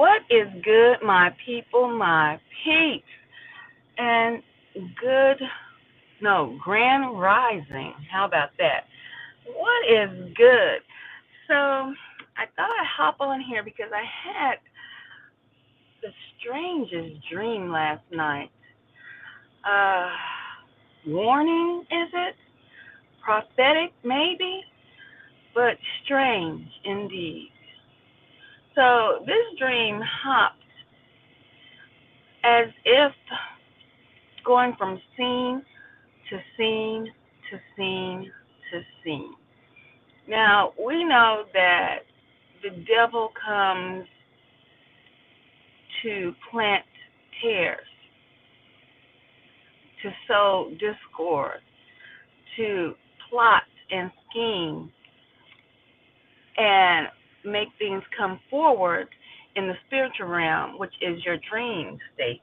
What is good, my people, my peeps, and good, no, grand rising. How about that? What is good? So I thought I'd hop on here because I had the strangest dream last night. Uh, Warning, is it? Prosthetic, maybe? But strange indeed. So this dream hopped as if going from scene to scene to scene to scene. Now, we know that the devil comes to plant tares, to sow discord, to plot and scheme and make things come forward in the spiritual realm, which is your dream state.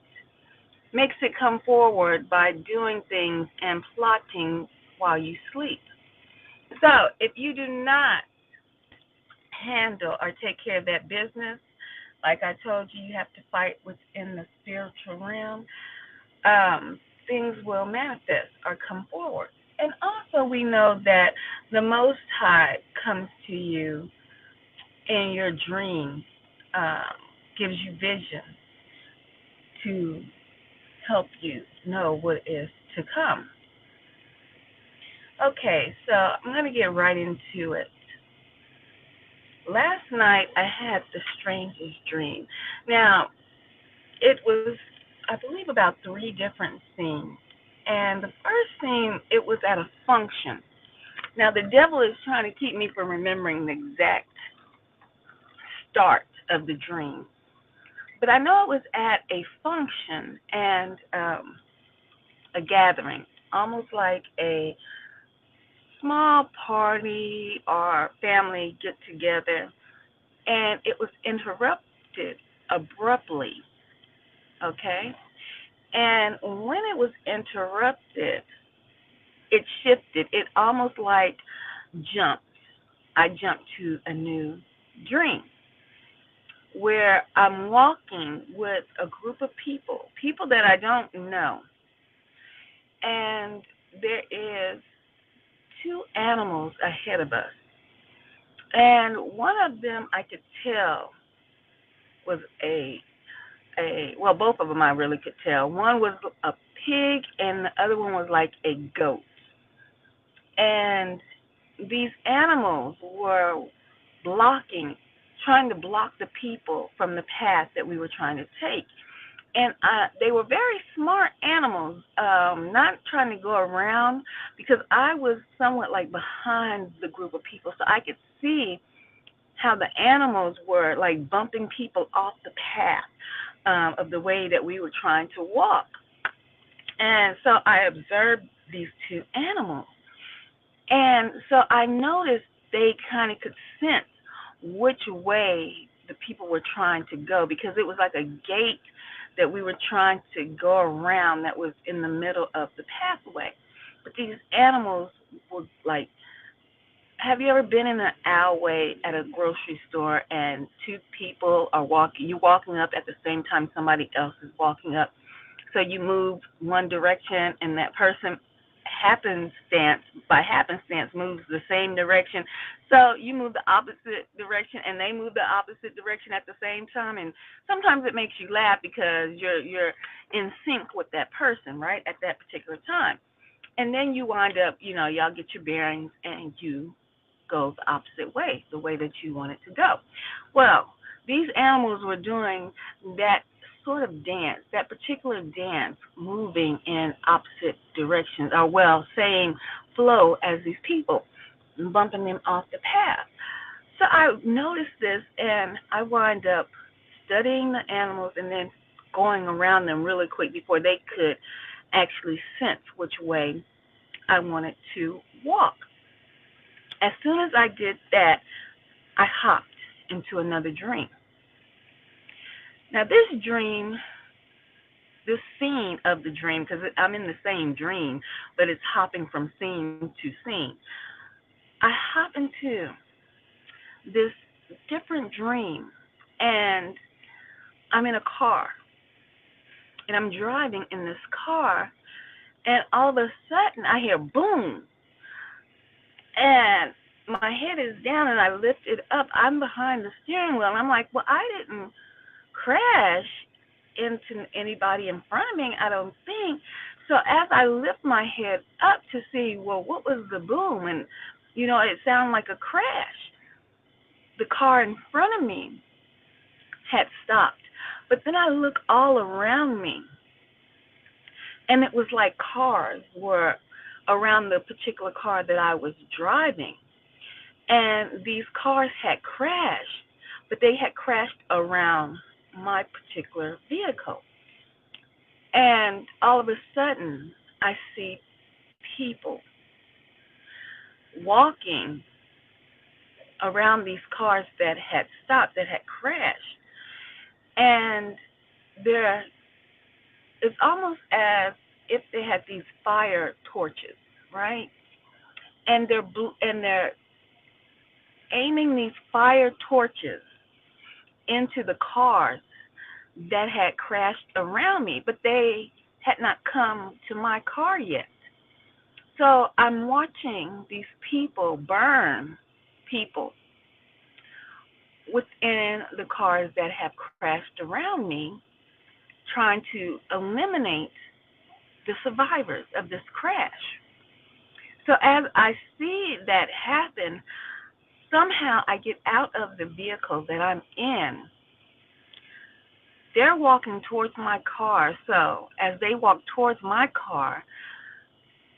Makes it come forward by doing things and plotting while you sleep. So if you do not handle or take care of that business, like I told you, you have to fight within the spiritual realm. Things will manifest or come forward. And also, we know that the Most High comes to you in your dreams, gives you vision to help you know what is to come. Okay, so I'm going to get right into it. Last night I had the strangest dream. Now, it was, I believe, about three different scenes. And the first scene, it was at a function. Now, the devil is trying to keep me from remembering the exact start of the dream. But I know it was at a function and a gathering, almost like a small party or family get together, and it was interrupted abruptly, okay? And when it was interrupted, it shifted. It almost like jumped. I jumped to a new dream where I'm walking with a group of people that I don't know. And there is two animals ahead of us. And one of them I could tell was well, both of them I really could tell. One was a pig and the other one was like a goat. And these animals were blocking, trying to block the people from the path that we were trying to take. And they were very smart animals, not trying to go around because I was somewhat like behind the group of people, so I could see how the animals were like bumping people off the path of the way that we were trying to walk. And so I observed these two animals. And so I noticed they kind of could sense which way the people were trying to go because it was like a gate that we were trying to go around that was in the middle of the pathway. But these animals were like, have you ever been in an alleyway at a grocery store and two people are walking, you're walking up at the same time somebody else is walking up. So you move one direction and that person by happenstance moves the same direction. So you move the opposite direction and they move the opposite direction at the same time, and sometimes it makes you laugh because you're in sync with that person, right, at that particular time. And then you wind up, y'all get your bearings and you go the opposite way, the way that you want it to go. Well, these animals were doing that sort of dance, that particular dance, moving in opposite directions, or saying flow as these people, bumping them off the path. So I noticed this, and I wind up studying the animals and then going around them really quick before they could actually sense which way I wanted to walk. As soon as I did that, I hopped into another dream. Now, this scene of the dream, because I'm in the same dream, but it's hopping from scene to scene. I hop into this different dream, and I'm in a car, and I'm driving in this car, and all of a sudden I hear boom, and my head is down, and I lift it up. I'm behind the steering wheel, and I'm like, well, I didn't crash into anybody in front of me, I don't think. So as I lift my head up to see, well, what was the boom? And, it sounded like a crash. The car in front of me had stopped. But then I look all around me, and it was like cars were around the particular car that I was driving. And these cars had crashed, but they had crashed around my particular vehicle. And all of a sudden, I see people walking around these cars that had stopped, that had crashed. And there, it's almost as if they had these fire torches, right? And they're aiming these fire torches into the cars that had crashed around me, but they had not come to my car yet. So I'm watching these people burn people within the cars that have crashed around me, trying to eliminate the survivors of this crash. So as I see that happen, somehow I get out of the vehicle that I'm in. They're walking towards my car, so as they walk towards my car,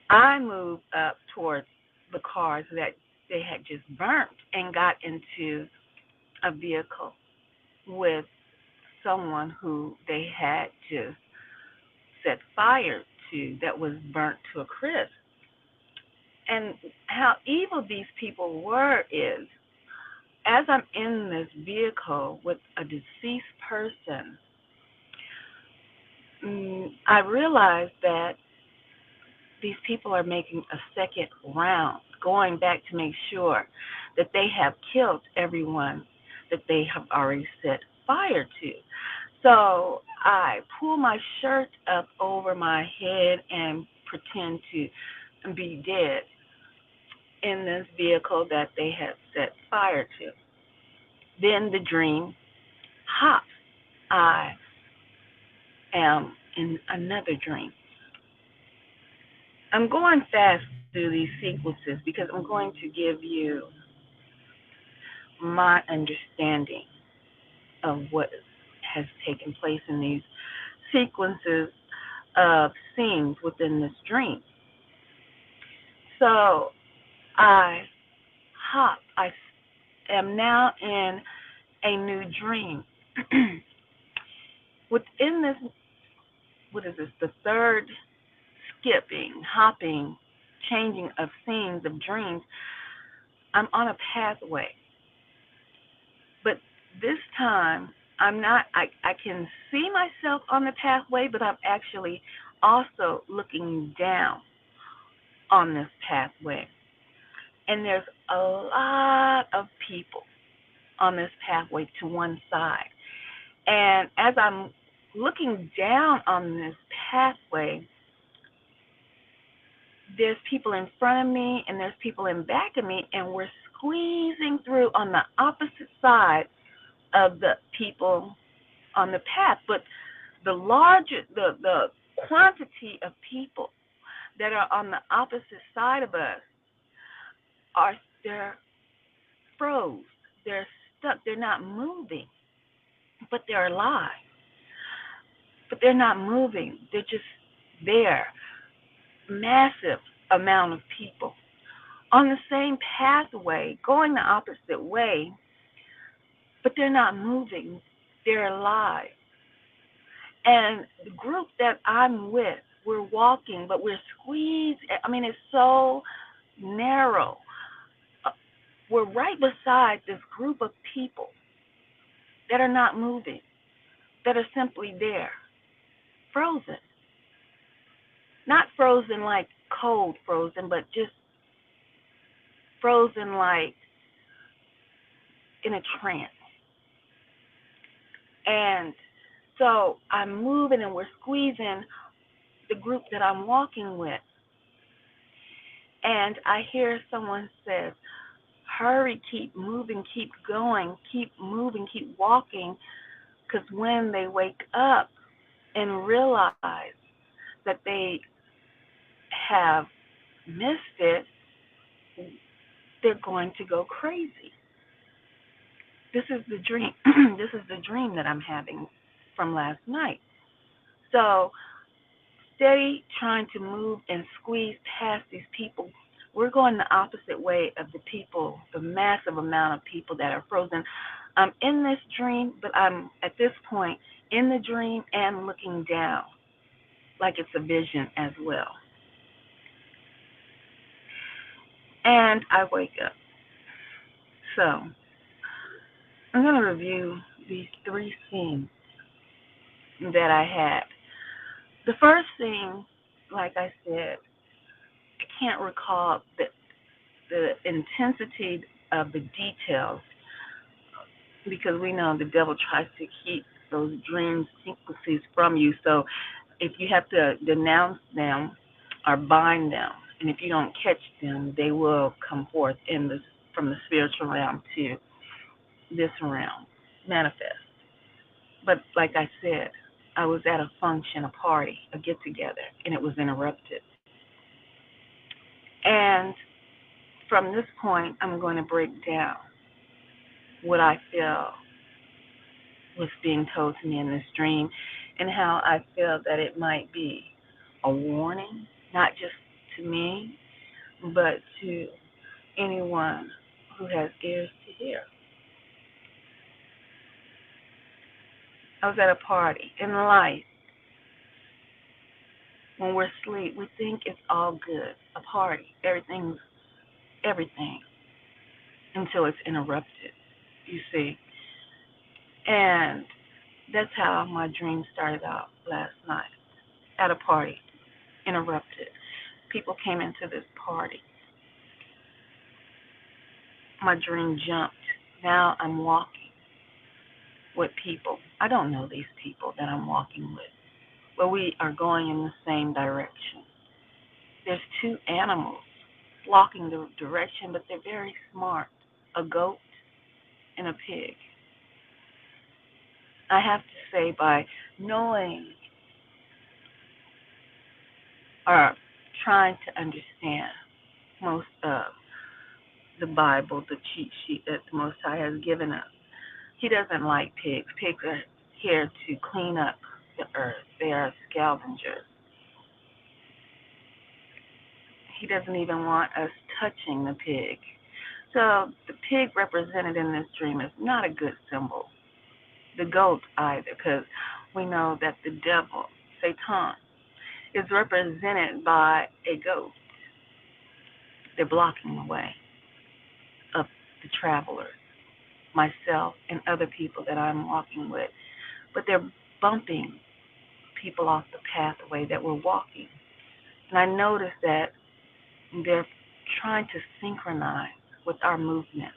I move up towards the cars that they had just burnt and got into a vehicle with someone who they had just set fire to that was burnt to a crisp. And how evil these people were is, as I'm in this vehicle with a deceased person, I realized that these people are making a second round, going back to make sure that they have killed everyone that they have already set fire to. So I pull my shirt up over my head and pretend to be dead in this vehicle that they had set fire to. Then the dream hops. I am in another dream. I'm going fast through these sequences because I'm going to give you my understanding of what has taken place in these sequences of scenes within this dream. So I hop. I am now in a new dream. Within this, what is this, the third skipping, hopping, changing of scenes, of dreams, I'm on a pathway. But this time, I can see myself on the pathway, but I'm actually also looking down on this pathway. And there's a lot of people on this pathway to one side. And as I'm looking down on this pathway, there's people in front of me and there's people in back of me, and we're squeezing through on the opposite side of the people on the path. But the quantity of people that are on the opposite side of us they're froze. They're stuck. They're not moving, but they're alive. But they're not moving. They're just there. Massive amount of people on the same pathway, going the opposite way, but they're not moving. They're alive. And the group that I'm with, we're walking, but we're squeezed. I mean, it's so narrow. We're right beside this group of people that are not moving, that are simply there, frozen. Not frozen like cold frozen, but just frozen like in a trance. And So I'm moving and we're squeezing the group that I'm walking with. And I hear someone says, hurry, keep moving, keep going, keep moving, keep walking. Because when they wake up and realize that they have missed it, they're going to go crazy. This is the dream. This is the dream that I'm having from last night. So steady trying to move and squeeze past these people. We're going the opposite way of the people, the massive amount of people that are frozen. I'm in this dream, but I'm at this point in the dream and looking down like it's a vision as well. And I wake up. So I'm going to review these three scenes that I had. The first scene, like I said, I can't recall the intensity of the details because we know the devil tries to keep those dream sequences from you. So if you have to denounce them or bind them, and if you don't catch them, they will come forth from the spiritual realm to this realm, manifest. But like I said, I was at a function, a party, a get-together, and it was interrupted. And from this point, I'm going to break down what I feel was being told to me in this dream and how I feel that it might be a warning, not just to me, but to anyone who has ears to hear. I was at a party. In life, when we're asleep, we think it's all good. A party, everything, until it's interrupted, you see. And that's how my dream started out last night, at a party, interrupted. People came into this party. My dream jumped. Now I'm walking with people. I don't know these people that I'm walking with, but we are going in the same direction. There's two animals blocking the direction, but they're very smart, a goat and a pig. I have to say, by knowing or trying to understand most of the Bible, the cheat sheet that the Most High has given us, He doesn't like pigs. Pigs are here to clean up the earth. They are scavengers. He doesn't even want us touching the pig. So the pig represented in this dream is not a good symbol. The goat either, because we know that the devil, Satan, is represented by a goat. They're blocking the way of the travelers, myself and other people that I'm walking with. But they're bumping people off the pathway that we're walking. And I notice that they're trying to synchronize with our movement.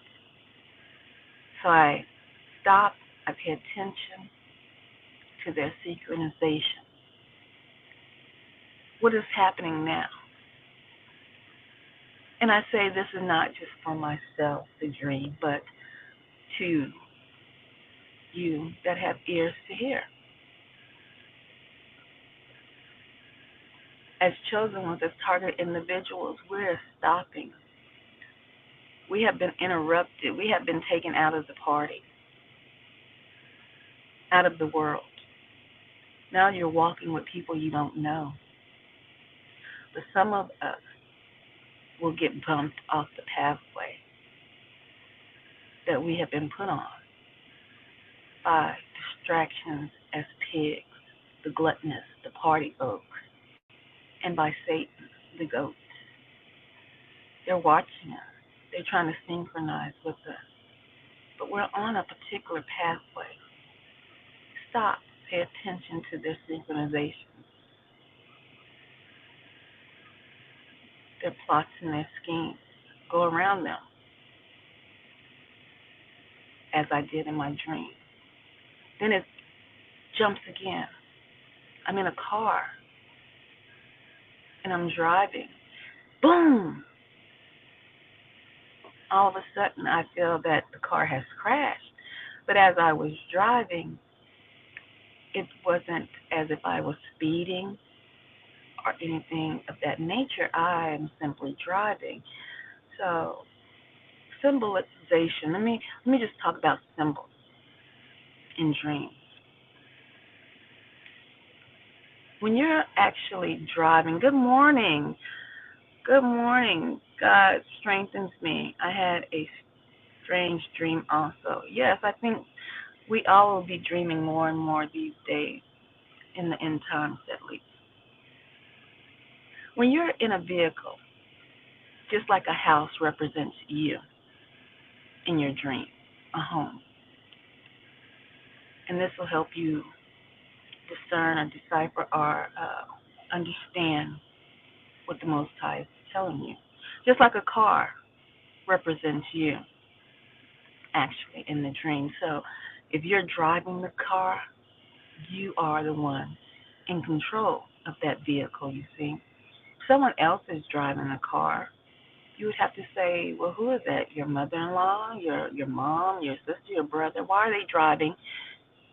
So I stop, I pay attention to their synchronization. What is happening now? And I say this is not just for myself, the dream, but to you that have ears to hear. As chosen ones, as target individuals, we're stopping. We have been interrupted. We have been taken out of the party, out of the world. Now you're walking with people you don't know. But some of us will get bumped off the pathway that we have been put on by distractions as pigs, the gluttonous, the party folks, and by Satan, the goat. They're watching us. They're trying to synchronize with us. But we're on a particular pathway. Stop. Pay attention to their synchronization. Their plots and their schemes. Go around them, as I did in my dream. Then it's jumps again. I'm in a car and I'm driving. Boom! All of a sudden, I feel that the car has crashed. But as I was driving, it wasn't as if I was speeding or anything of that nature. I am simply driving. So, symbolization. Let me just talk about symbols in dreams. When you're actually driving, good morning. Good morning. God strengthens me. I had a strange dream also. Yes, I think we all will be dreaming more and more these days, in the end times at least. When you're in a vehicle, just like a house represents you in your dream, a home. And this will help you discern or decipher or understand what the Most High is telling you. Just like a car represents you, actually, in the dream. So if you're driving the car, you are the one in control of that vehicle, you see. If someone else is driving a car, you would have to say, well, who is that? Your mother-in-law, your mom, your sister, your brother? Why are they driving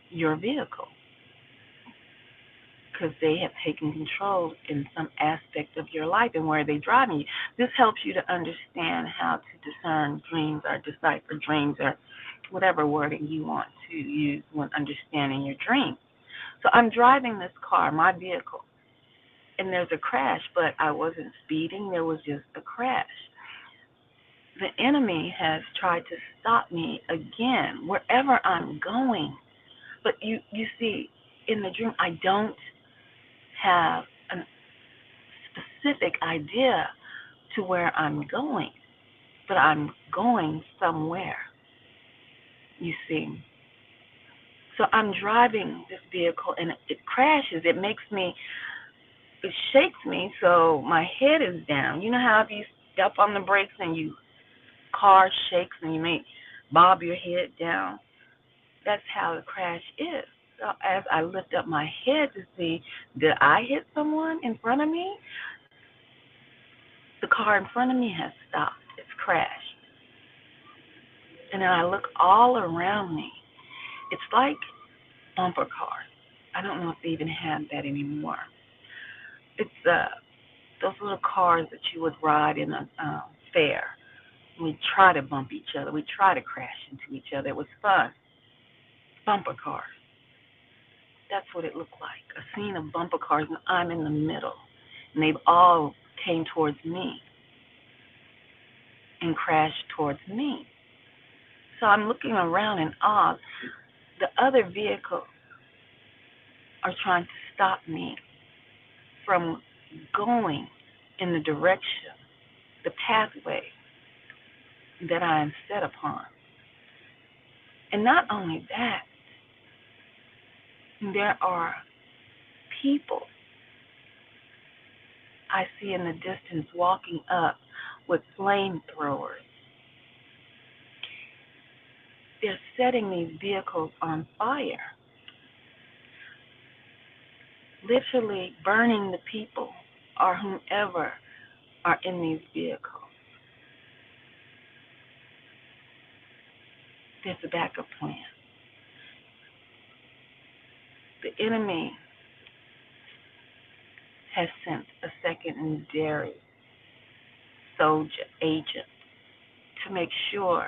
your vehicle? Because they have taken control in some aspect of your life and where they're driving you. This helps you to understand how to discern dreams or decipher dreams or whatever wording you want to use when understanding your dream. So I'm driving this car, my vehicle, and there's a crash, but I wasn't speeding. There was just a crash. The enemy has tried to stop me again wherever I'm going. But you see, in the dream, I don't have a specific idea to where I'm going, but I'm going somewhere, you see. So I'm driving this vehicle and it crashes. It shakes me, so my head is down. You know how if you step on the brakes and your car shakes and you may bob your head down? That's how the crash is. So as I lift up my head to see, did I hit someone in front of me? The car in front of me has stopped. It's crashed. And then I look all around me. It's like bumper cars. I don't know if they even have that anymore. It's those little cars that you would ride in a fair. We try to bump each other. We try to crash into each other. It was fun. Bumper cars. That's what it looked like. A scene of bumper cars, and I'm in the middle. And they've all came towards me and crashed towards me. So I'm looking around in awe. The other vehicles are trying to stop me from going in the direction, the pathway that I am set upon. And not only that, there are people I see in the distance walking up with flamethrowers. They're setting these vehicles on fire, literally burning the people or whomever are in these vehicles. There's a backup plan. The enemy has sent a secondary soldier agent to make sure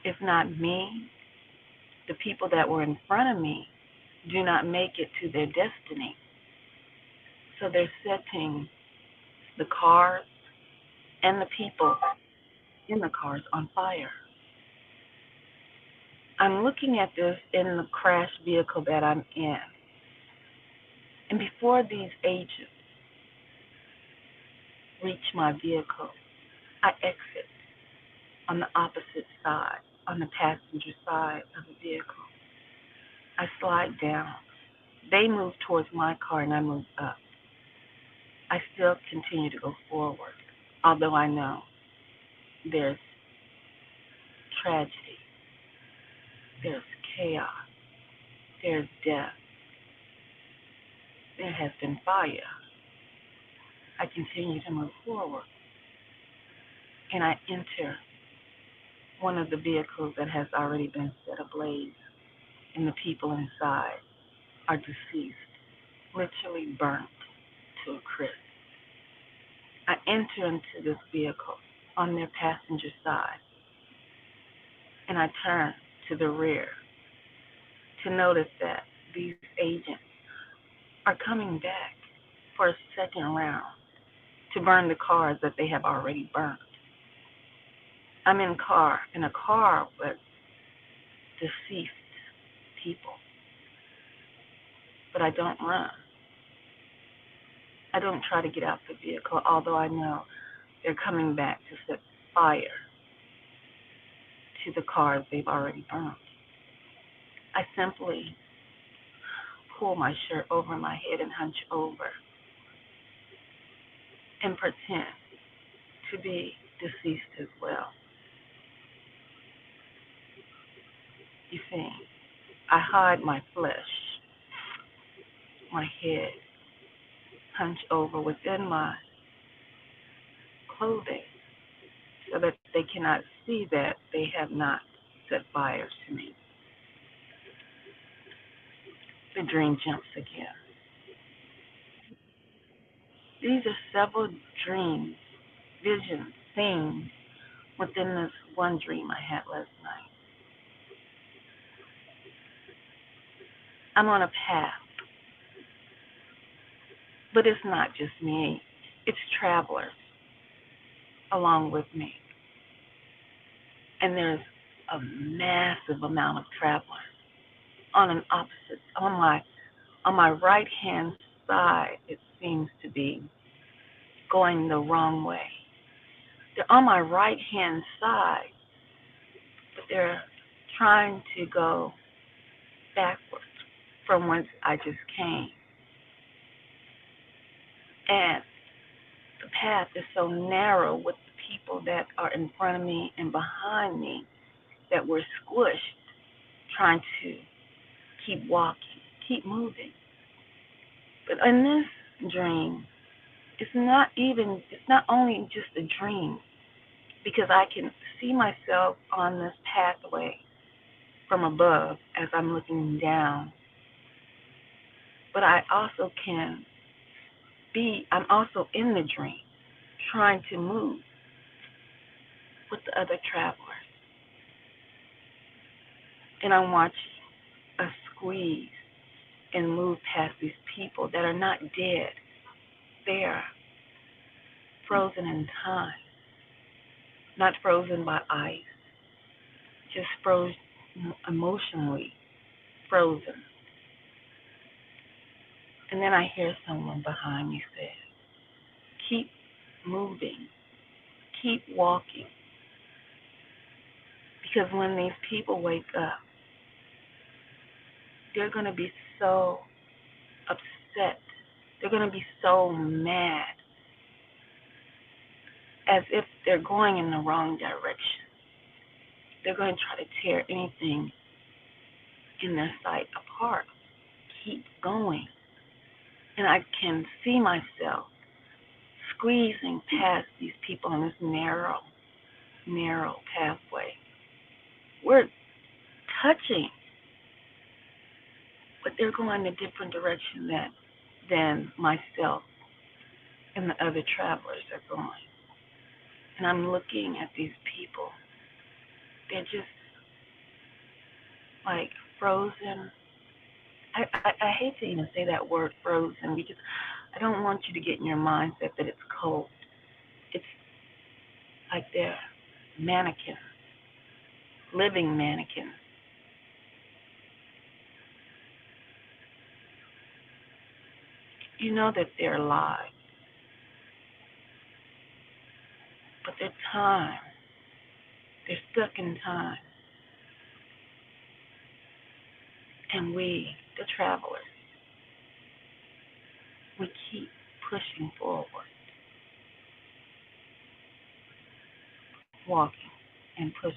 if not me, the people that were in front of me do not make it to their destiny. So they're setting the cars and the people in the cars on fire. I'm looking at this in the crashed vehicle that I'm in. And before these agents reach my vehicle, I exit on the opposite side, on the passenger side of the vehicle. I slide down. They move towards my car and I move up. I still continue to go forward, although I know there's tragedy, there's chaos, there's death, there has been fire. I continue to move forward, and I enter one of the vehicles that has already been set ablaze, and the people inside are deceased, literally burnt to a crisp. I enter into this vehicle on their passenger side, and I turn to the rear to notice that these agents are coming back for a second round to burn the cars that they have already burned. I'm in a car with deceased people, but I don't run. I don't try to get out the vehicle, although I know they're coming back to set fire to the cars they've already burned. I simply pull my shirt over my head and hunch over and pretend to be deceased as well. You see, I hide my flesh, my head, hunch over within my clothing so that they cannot see that they have not set fire to me. The dream jumps again. These are several dreams, visions, scenes within this one dream I had last night. I'm on a path, but it's not just me. It's travelers along with me. And there's a massive amount of travelers on my right hand side. It seems to be going the wrong way. They're on my right hand side, but they're trying to go backwards from whence I just came. And the path is so narrow with the people that are in front of me and behind me that we're squished trying to keep walking, keep moving. But in this dream, it's not only just a dream, because I can see myself on this pathway from above as I'm looking down. But I'm also in the dream trying to move with the other travelers. And I'm watching us squeeze and move past these people that are not dead. They are frozen in time, not frozen by ice, just frozen emotionally frozen. And then I hear someone behind me say, keep moving, keep walking. Because when these people wake up, they're going to be so upset. They're going to be so mad, as if they're going in the wrong direction. They're going to try to tear anything in their sight apart. Keep going. And I can see myself squeezing past these people on this narrow pathway. We're touching, but they're going a different direction than myself and the other travelers are going. And I'm looking at these people. They're just like frozen. I hate to even say that word frozen, because I don't want you to get in your mindset that it's cold. It's like they're mannequins, living mannequins. You know that they're alive, but they're stuck in time. And we, the travelers, we keep pushing forward, walking and pushing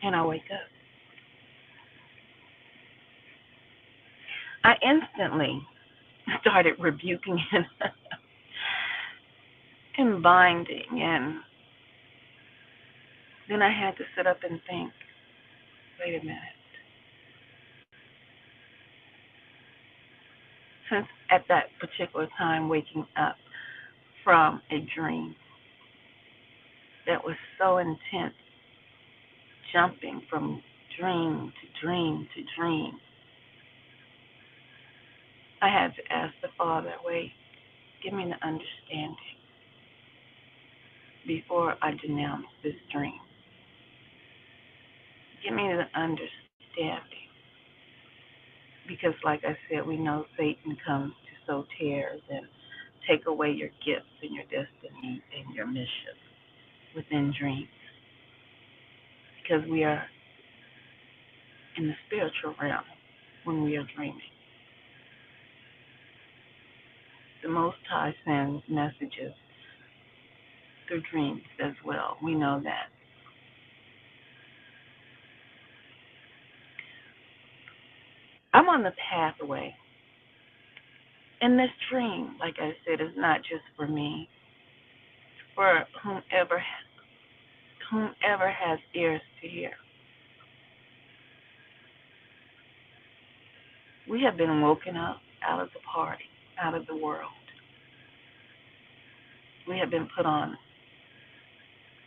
and I wake up. I instantly started rebuking and, and binding, and then I had to sit up and think, wait a minute. Since at that particular time, waking up from a dream that was so intense, jumping from dream to dream to dream, I had to ask the Father, wait, give me the understanding before I denounce this dream. Give me the understanding. Because like I said, we know Satan comes to sow tares and take away your gifts and your destiny and your mission within dreams. Because we are in the spiritual realm when we are dreaming. The Most High sends messages through dreams as well. We know that. I'm on the pathway. And this dream, like I said, is not just for me. For whomever has ears to hear. We have been woken up out of the party, out of the world. We have been put on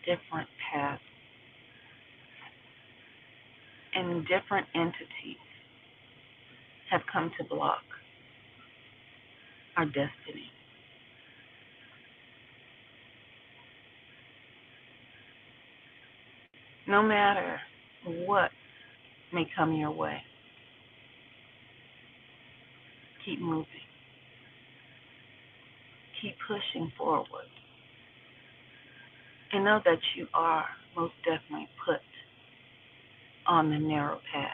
different paths, and different entities have come to block our destiny. No matter what may come your way, keep moving. Keep pushing forward. And know that you are most definitely put on the narrow path.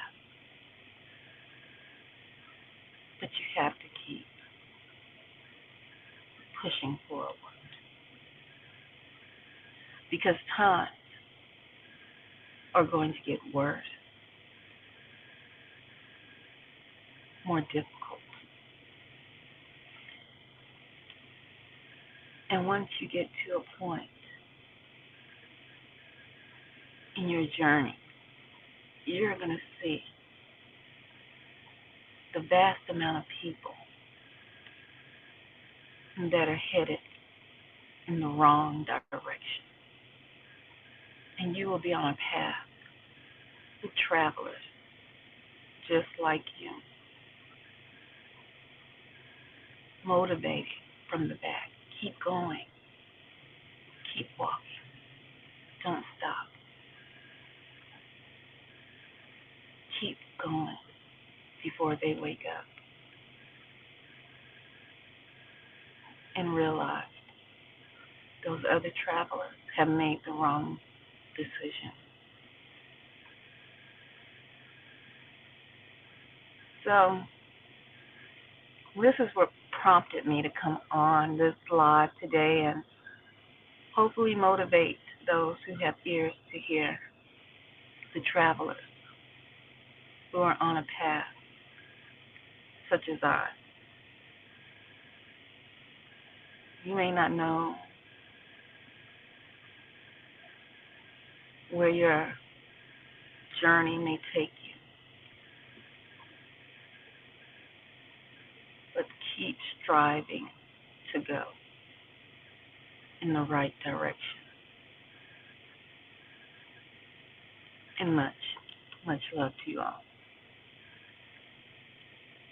But you have to keep pushing forward. Because times are going to get worse, more difficult. And once you get to a point in your journey, you're going to see the vast amount of people that are headed in the wrong direction. And you will be on a path with travelers just like you, motivated from the back. Keep going. Keep walking. Don't stop. Keep going before they wake up and realize those other travelers have made the wrong decision. So this is what prompted me to come on this live today and hopefully motivate those who have ears to hear, the travelers who are on a path such as I. You may not know where your journey may take you, but keep striving to go in the right direction. And much, much love to you all.